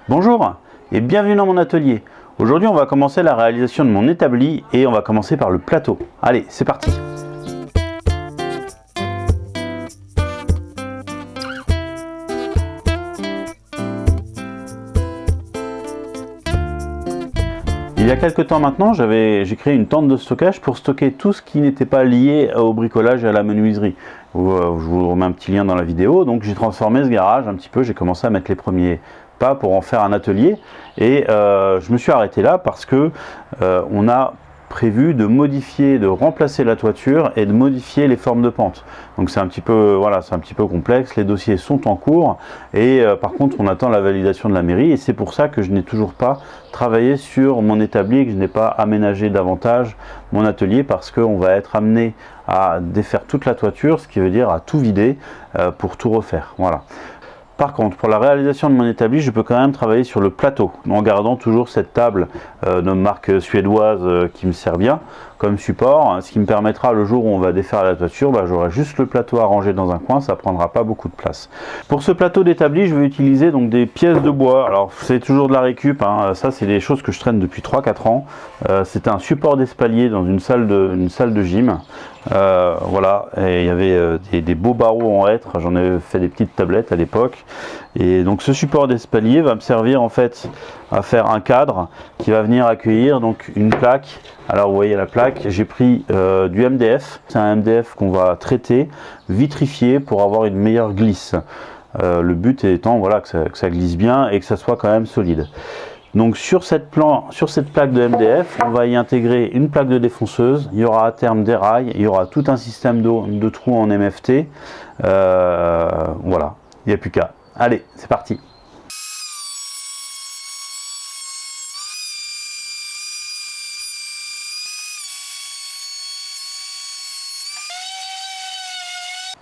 Bonjour et bienvenue dans mon atelier. Aujourd'hui on va commencer la réalisation de mon établi et on va commencer par le plateau. Allez, c'est parti! Il y a quelques temps maintenant, j'ai créé une tente de stockage pour stocker tout ce qui n'était pas lié au bricolage et à la menuiserie. Je vous remets un petit lien dans la vidéo. Donc j'ai transformé ce garage un petit peu, j'ai commencé à mettre les premiers pas pour en faire un atelier. Et je me suis arrêté là parce que on a prévu de modifier, de remplacer la toiture et de modifier les formes de pente. Donc c'est un petit peu, voilà, c'est un petit peu complexe, les dossiers sont en cours et par contre on attend la validation de la mairie et c'est pour ça que je n'ai toujours pas travaillé sur mon établi et que je n'ai pas aménagé davantage mon atelier parce qu'on va être amené à défaire toute la toiture, ce qui veut dire à tout vider pour tout refaire. Voilà. Par contre, pour la réalisation de mon établi, je peux quand même travailler sur le plateau, en gardant toujours cette table de marque suédoise qui me sert bien comme support, ce qui me permettra le jour où on va défaire la toiture, j'aurai juste le plateau à ranger dans un coin, ça prendra pas beaucoup de place. Pour ce plateau d'établi, je vais utiliser donc des pièces de bois. Alors c'est toujours de la récup, hein. Ça c'est des choses que je traîne depuis 3-4 ans. C'était un support d'espalier dans une salle de gym. Voilà, et il y avait des beaux barreaux en hêtre, j'en ai fait des petites tablettes à l'époque. Et donc ce support d'espalier va me servir en fait à faire un cadre qui va venir accueillir donc une plaque. Alors vous voyez la plaque, j'ai pris du MDF, c'est un MDF qu'on va traiter, vitrifier pour avoir une meilleure glisse. Le but étant voilà, que ça glisse bien et que ça soit quand même solide. Donc sur cette plaque de MDF, on va y intégrer une plaque de défonceuse, il y aura à terme des rails, il y aura tout un système de trous en MFT. Voilà, il n'y a plus qu'à. Allez, c'est parti!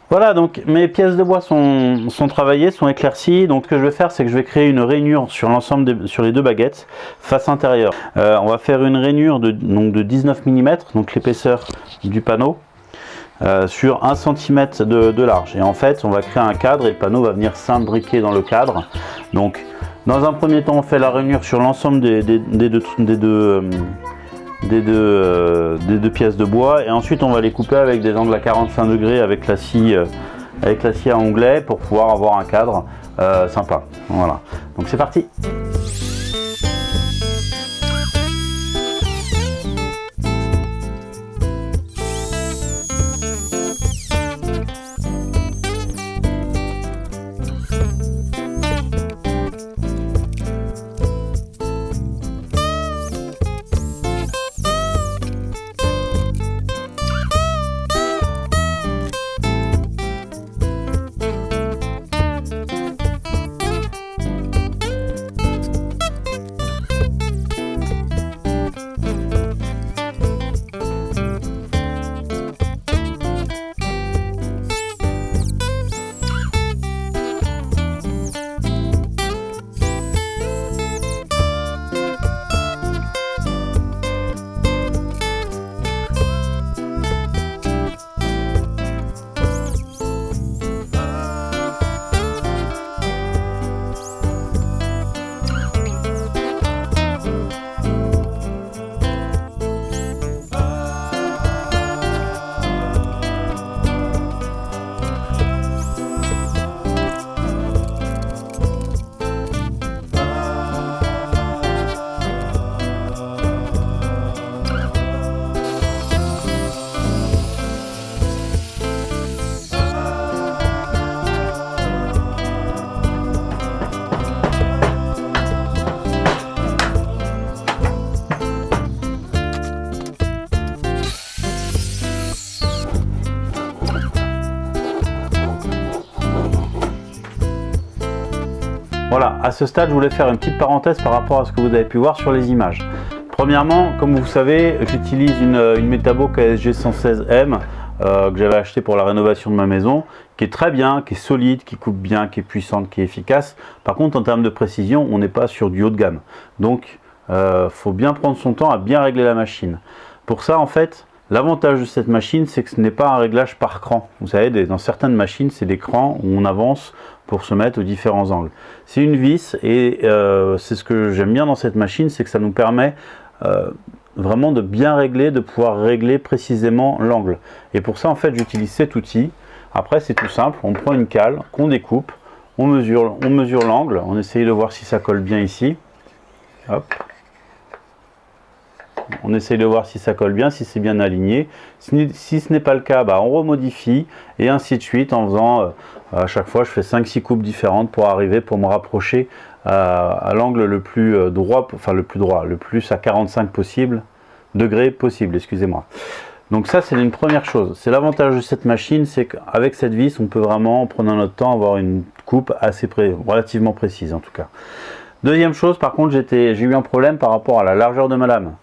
Voilà, donc mes pièces de bois sont travaillées, sont éclaircies. Donc ce que je vais faire, c'est que je vais créer une rainure sur l'ensemble sur les deux baguettes face intérieure. On va faire une rainure de 19 mm, donc l'épaisseur du panneau, sur 1 cm de large. Et en fait, on va créer un cadre et le panneau va venir s'imbriquer dans le cadre. Donc dans un premier temps, on fait la rainure sur l'ensemble des deux pièces de bois et ensuite on va les couper avec des angles à 45 degrés avec la scie à onglet pour pouvoir avoir un cadre sympa. Voilà, donc c'est parti. Voilà, à ce stade, je voulais faire une petite parenthèse par rapport à ce que vous avez pu voir sur les images. Premièrement, comme vous savez, j'utilise une Metabook ASG 116M que j'avais acheté pour la rénovation de ma maison, qui est très bien, qui est solide, qui coupe bien, qui est puissante, qui est efficace. Par contre, en termes de précision, on n'est pas sur du haut de gamme. Donc, faut bien prendre son temps à bien régler la machine. Pour ça, en fait, L'avantage de cette machine, c'est que ce n'est pas un réglage par cran. Vous savez, dans certaines machines, c'est des crans où on avance pour se mettre aux différents angles. C'est une vis et c'est ce que j'aime bien dans cette machine, c'est que ça nous permet vraiment de bien régler, de pouvoir régler précisément l'angle. Et pour ça, en fait, j'utilise cet outil. Après, c'est tout simple, on prend une cale qu'on découpe, on mesure l'angle, on essaye de voir si ça colle bien ici. Hop. On essaye de voir si ça colle bien, si c'est bien aligné. Si ce n'est pas le cas, bah, on remodifie et ainsi de suite en faisant, à chaque fois je fais 5-6 coupes différentes pour arriver, pour me rapprocher à l'angle le plus droit, enfin le plus à 45 degrés possible, excusez-moi. Donc ça c'est une première chose. C'est l'avantage de cette machine, c'est qu'avec cette vis on peut vraiment, en prenant notre temps, avoir une coupe assez relativement précise en tout cas. Deuxième chose, par contre, j'ai eu un problème par rapport à la largeur de ma lame.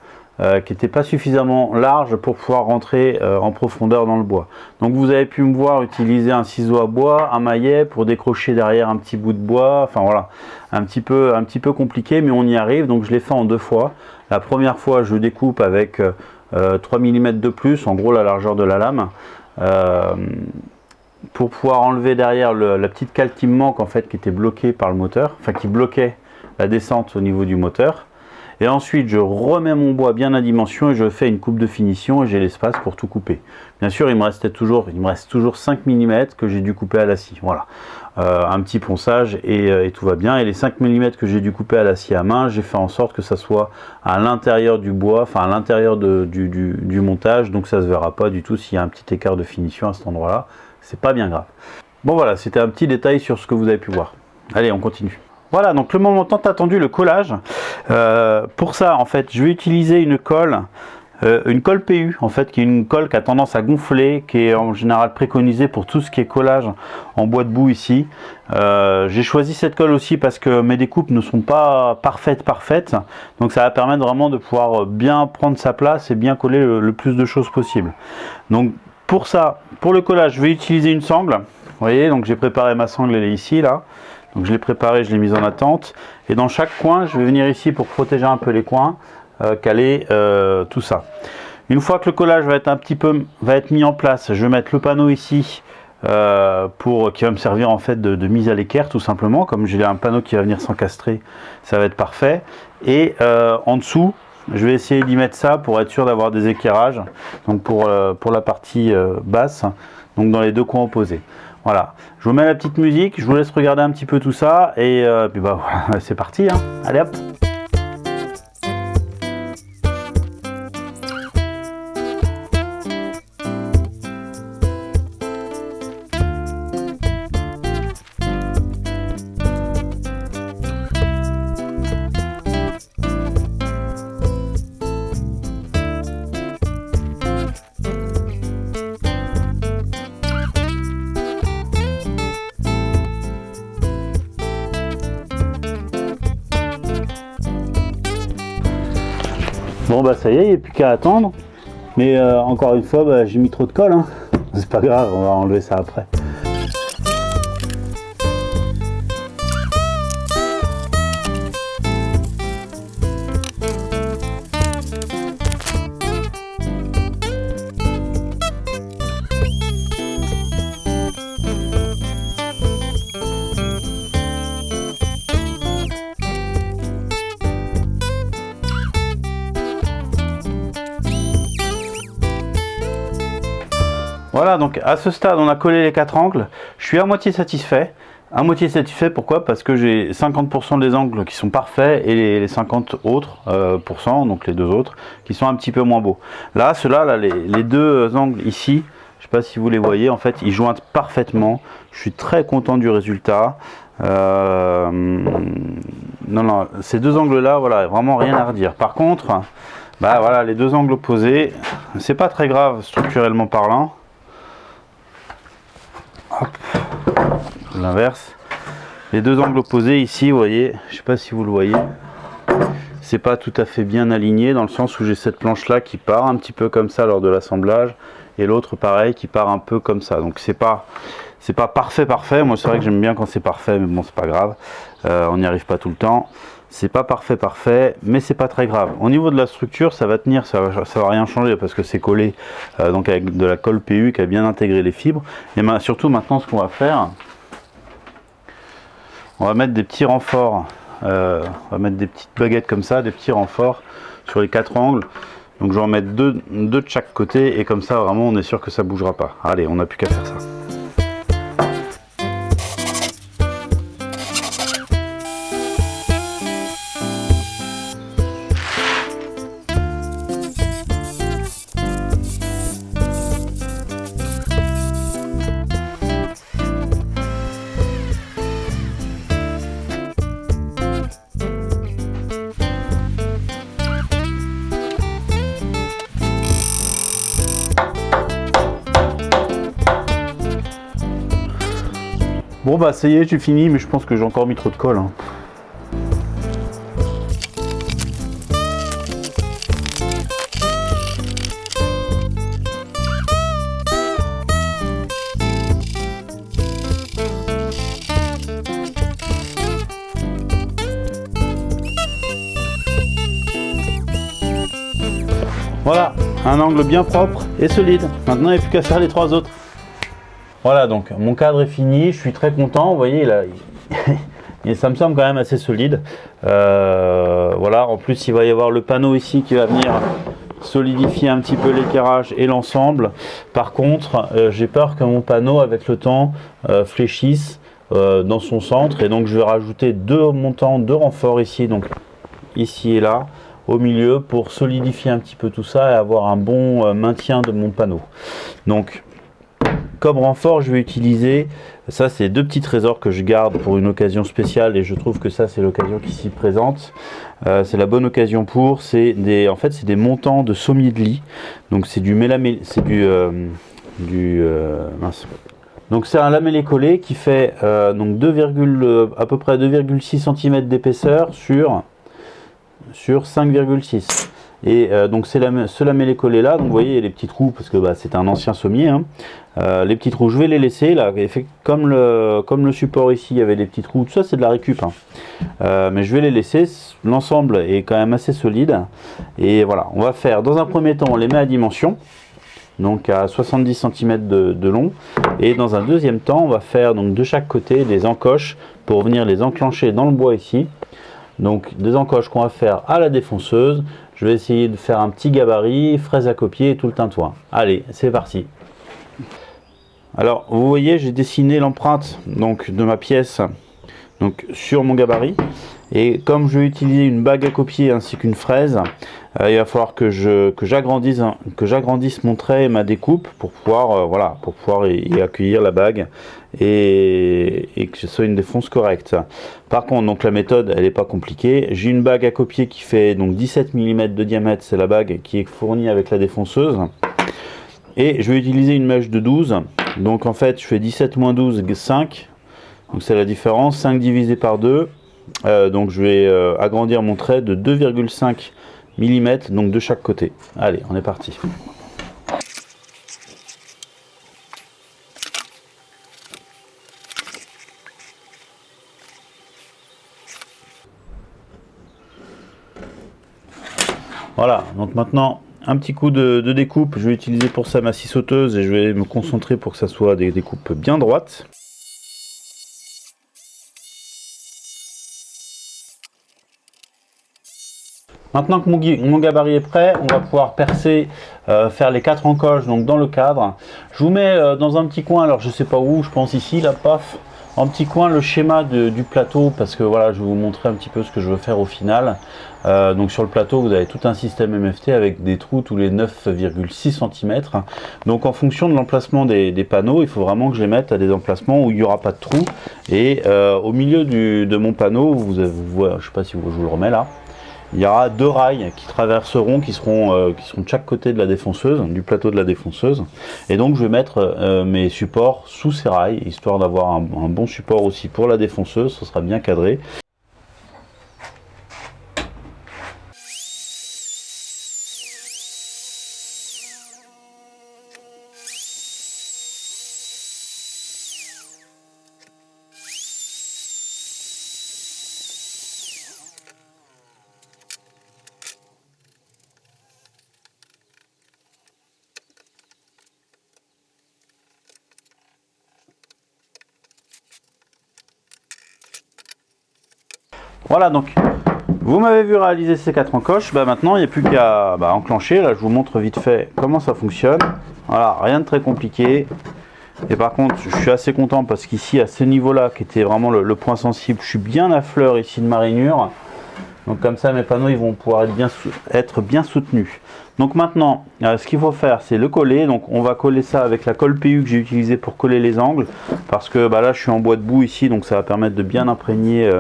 Qui n'était pas suffisamment large pour pouvoir rentrer en profondeur dans le bois. Donc vous avez pu me voir utiliser un ciseau à bois, un maillet pour décrocher derrière un petit bout de bois, enfin voilà, un petit peu compliqué, mais on y arrive. Donc je l'ai fait en 2 fois. La première fois je découpe avec 3 mm de plus, en gros la largeur de la lame, pour pouvoir enlever derrière la petite cale qui me manque en fait, qui était bloquée par le moteur, enfin qui bloquait la descente au niveau du moteur. Et ensuite, je remets mon bois bien à dimension et je fais une coupe de finition et j'ai l'espace pour tout couper. Bien sûr, il me reste toujours 5 mm que j'ai dû couper à la scie. Voilà, un petit ponçage et tout va bien. Et les 5 mm que j'ai dû couper à la scie à main, j'ai fait en sorte que ça soit à l'intérieur du bois, enfin à l'intérieur du montage. Donc ça ne se verra pas du tout s'il y a un petit écart de finition à cet endroit-là. C'est pas bien grave. Bon voilà, c'était un petit détail sur ce que vous avez pu voir. Allez, on continue. Voilà, donc le moment tant attendu, le collage. Pour ça, en fait, je vais utiliser une colle PU, en fait, qui est une colle qui a tendance à gonfler, qui est en général préconisée pour tout ce qui est collage en bois de boue ici. J'ai choisi cette colle aussi parce que mes découpes ne sont pas parfaites, donc ça va permettre vraiment de pouvoir bien prendre sa place et bien coller le plus de choses possible. Donc pour ça, pour le collage, je vais utiliser une sangle. Vous voyez, donc j'ai préparé ma sangle, elle est ici, là. Donc je l'ai préparée, je l'ai mise en attente. Et dans chaque coin, je vais venir ici pour protéger un peu les coins, caler tout ça. Une fois que le collage va être mis en place, je vais mettre le panneau ici qui va me servir en fait de mise à l'équerre tout simplement. Comme j'ai un panneau qui va venir s'encastrer, ça va être parfait. Et en dessous, je vais essayer d'y mettre ça pour être sûr d'avoir des éclairages. Donc pour la partie basse, donc dans les 2 coins opposés. Voilà, je vous mets la petite musique, je vous laisse regarder un petit peu tout ça et puis bah voilà, c'est parti, hein. Allez hop. Bon bah ça y est, il n'y a plus qu'à attendre. Mais encore une fois, bah, j'ai mis trop de colle, hein. C'est pas grave, on va enlever ça après. Voilà, donc à ce stade, on a collé les 4 angles. Je suis à moitié satisfait. À moitié satisfait, pourquoi? Parce que j'ai 50% des angles qui sont parfaits et les 50 autres donc les 2 autres, qui sont un petit peu moins beaux. Là, ceux-là, là, les 2 angles ici, je ne sais pas si vous les voyez, en fait, ils jointent parfaitement. Je suis très content du résultat. Non, ces 2 angles-là, voilà, vraiment rien à redire. Par contre, bah voilà, les 2 angles opposés, c'est pas très grave structurellement parlant. L'inverse, les 2 angles opposés ici, vous voyez, je sais pas si vous le voyez, c'est pas tout à fait bien aligné dans le sens où j'ai cette planche là qui part un petit peu comme ça lors de l'assemblage et l'autre pareil qui part un peu comme ça. Donc c'est pas parfait. Moi c'est vrai que j'aime bien quand c'est parfait, mais bon c'est pas grave. On n'y arrive pas tout le temps. C'est pas parfait, mais c'est pas très grave. Au niveau de la structure, ça va tenir, ça va rien changer parce que c'est collé donc avec de la colle PU qui a bien intégré les fibres. Et surtout maintenant, ce qu'on va faire, on va mettre des petits renforts. On va mettre des petites baguettes comme ça, des petits renforts sur les 4 angles. Donc je vais en mettre deux de chaque côté et comme ça vraiment on est sûr que ça bougera pas. Allez, on n'a plus qu'à faire ça. Bon bah ça y est, j'ai fini, mais je pense que j'ai encore mis trop de colle. Hein. Voilà, un angle bien propre et solide. Maintenant il n'y a plus qu'à faire les 3 autres. Voilà, donc mon cadre est fini, je suis très content, vous voyez, là, et ça me semble quand même assez solide. Voilà, en plus il va y avoir le panneau ici qui va venir solidifier un petit peu l'éclairage et l'ensemble. Par contre, j'ai peur que mon panneau avec le temps fléchisse dans son centre, et donc je vais rajouter 2 montants de renfort ici, donc ici et là, au milieu, pour solidifier un petit peu tout ça et avoir un bon maintien de mon panneau. Donc comme renfort, je vais utiliser, ça c'est 2 petits trésors que je garde pour une occasion spéciale, et je trouve que ça c'est l'occasion qui s'y présente. C'est la bonne occasion pour, en fait c'est des montants de sommier de lit. Donc c'est du mélamé, c'est mince. Donc c'est un lamellé collé qui fait donc à peu près 2,6 cm d'épaisseur sur 5,6. Et donc ce lamellé collé là, donc vous voyez les petits trous, parce que bah, c'est un ancien sommier, hein. Les petits trous je vais les laisser là, comme le support ici il y avait des petits trous, tout ça c'est de la récup, hein. Mais je vais les laisser, l'ensemble est quand même assez solide. Et voilà, on va faire dans un premier temps, on les met à dimension, donc à 70 cm de long, et dans un deuxième temps on va faire donc de chaque côté des encoches pour venir les enclencher dans le bois ici. Donc des encoches qu'on va faire à la défonceuse. Je vais essayer de faire un petit gabarit, fraise à copier et tout le tintouin. Allez, c'est parti. Alors vous voyez, j'ai dessiné l'empreinte donc de ma pièce donc sur mon gabarit, et comme je vais utiliser une bague à copier ainsi qu'une fraise, il va falloir que j'agrandisse mon trait et ma découpe pour pouvoir voilà, pour pouvoir y accueillir la bague et que ce soit une défonce correcte. Par contre, donc la méthode elle n'est pas compliquée. J'ai une bague à copier qui fait donc 17 mm de diamètre, c'est la bague qui est fournie avec la défonceuse, et je vais utiliser une mèche de 12. Donc en fait je fais 17 moins 12, 5, donc c'est la différence, 5 divisé par 2. Donc je vais agrandir mon trait de 2,5 mm donc de chaque côté. Allez, on est parti. Voilà, donc maintenant un petit coup de découpe. Je vais utiliser pour ça ma scie sauteuse et je vais me concentrer pour que ça soit des découpes bien droites. Maintenant que mon gabarit est prêt, on va pouvoir percer, faire les 4 encoches donc dans le cadre. Je vous mets dans un petit coin, alors je sais pas où, je pense ici, là, paf, en petit coin le schéma du plateau, parce que voilà, je vais vous montrer un petit peu ce que je veux faire au final. Donc sur le plateau, vous avez tout un système MFT avec des trous tous les 9,6 cm. Donc en fonction de l'emplacement des panneaux, il faut vraiment que je les mette à des emplacements où il n'y aura pas de trous. Et au milieu de mon panneau, je ne sais pas si je vous le remets là, il y aura 2 rails qui traverseront, qui seront de chaque côté de la défonceuse, du plateau de la défonceuse. Et donc je vais mettre mes supports sous ces rails, histoire d'avoir un bon support aussi pour la défonceuse, ce sera bien cadré. Voilà, donc vous m'avez vu réaliser ces 4 encoches. Maintenant il n'y a plus qu'à enclencher. Là je vous montre vite fait comment ça fonctionne. Voilà, rien de très compliqué. Et par contre je suis assez content parce qu'ici à ce niveau là qui était vraiment le point sensible, je suis bien à fleur ici de ma rainure. Donc comme ça mes panneaux ils vont pouvoir être bien soutenus. Donc maintenant ce qu'il faut faire c'est le coller. Donc on va coller ça avec la colle PU que j'ai utilisée pour coller les angles. Parce que là je suis en bois de boue ici, donc ça va permettre de bien imprégner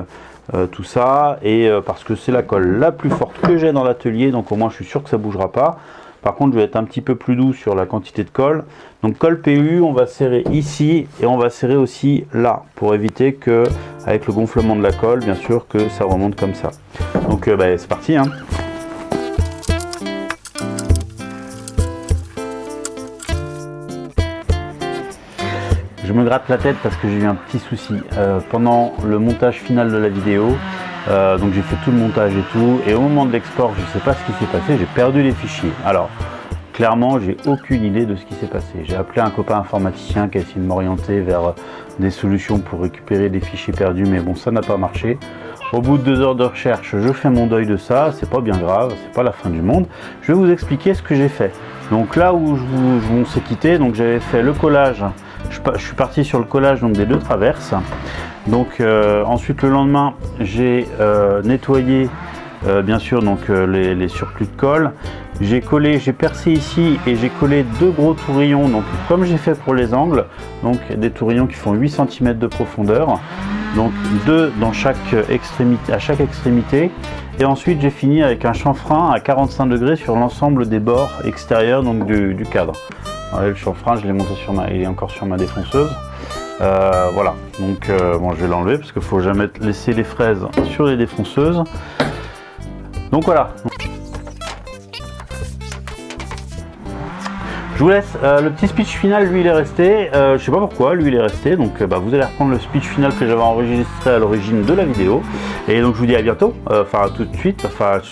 tout ça. Et parce que c'est la colle la plus forte que j'ai dans l'atelier, donc au moins je suis sûr que ça ne bougera pas. Par contre je vais être un petit peu plus doux sur la quantité de colle. Donc colle PU, on va serrer ici et on va serrer aussi là pour éviter que, avec le gonflement de la colle bien sûr, que ça remonte comme ça. Donc c'est parti hein. Je me gratte la tête parce que j'ai eu un petit souci pendant le montage final de la vidéo. Donc j'ai fait tout le montage et tout, et au moment de l'export je ne sais pas ce qui s'est passé, j'ai perdu les fichiers. Alors clairement j'ai aucune idée de ce qui s'est passé. J'ai appelé un copain informaticien qui a essayé de m'orienter vers des solutions pour récupérer des fichiers perdus, mais bon, ça n'a pas marché. Au bout de 2 heures de recherche, je fais mon deuil de ça, c'est pas bien grave, c'est pas la fin du monde. Je vais vous expliquer ce que j'ai fait. Donc là où on s'est quitté, donc j'avais fait le collage, je suis parti sur le collage donc des 2 traverses. Donc ensuite le lendemain j'ai nettoyé bien sûr donc les surplus de colle. J'ai collé, j'ai percé ici et j'ai collé 2 gros tourillons, donc comme j'ai fait pour les angles, donc des tourillons qui font 8 cm de profondeur, donc 2 dans chaque extrémité, à chaque extrémité. Et ensuite j'ai fini avec un chanfrein à 45 degrés sur l'ensemble des bords extérieurs donc du cadre. Voilà, le chanfrein je l'ai monté il est encore sur ma défonceuse. Voilà, donc bon, je vais l'enlever parce qu'il faut jamais laisser les fraises sur les défonceuses. Donc voilà. Je vous laisse. Le petit speech final, lui, il est resté. Je sais pas pourquoi, lui, il est resté. Donc vous allez reprendre le speech final que j'avais enregistré à l'origine de la vidéo. Et donc je vous dis à bientôt. Enfin, tout de suite. Enfin,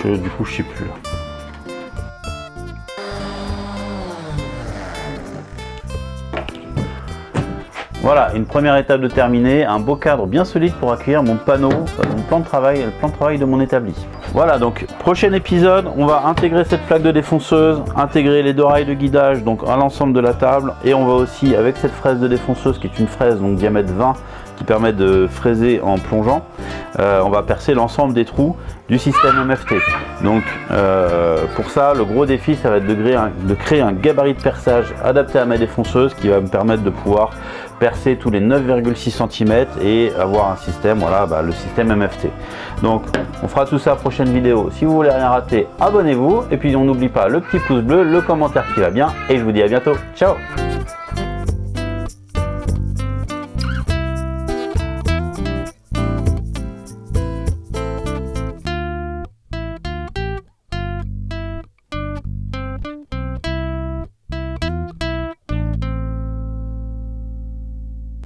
du coup, je sais plus là. Voilà, une première étape de terminée, un beau cadre bien solide pour accueillir mon panneau, mon plan de travail, le plan de travail de mon établi. Voilà, donc prochain épisode, on va intégrer cette plaque de défonceuse, intégrer les 2 rails de guidage donc à l'ensemble de la table, et on va aussi avec cette fraise de défonceuse qui est une fraise donc diamètre 20 qui permet de fraiser en plongeant, on va percer l'ensemble des trous du système MFT. Donc pour ça, le gros défi ça va être de créer un gabarit de perçage adapté à ma défonceuse qui va me permettre de pouvoir percer tous les 9,6 cm et avoir un système, voilà, le système MFT. Donc on fera tout ça prochaine vidéo. Si vous voulez rien rater, abonnez-vous et puis on n'oublie pas le petit pouce bleu, le commentaire qui va bien, et je vous dis à bientôt. Ciao.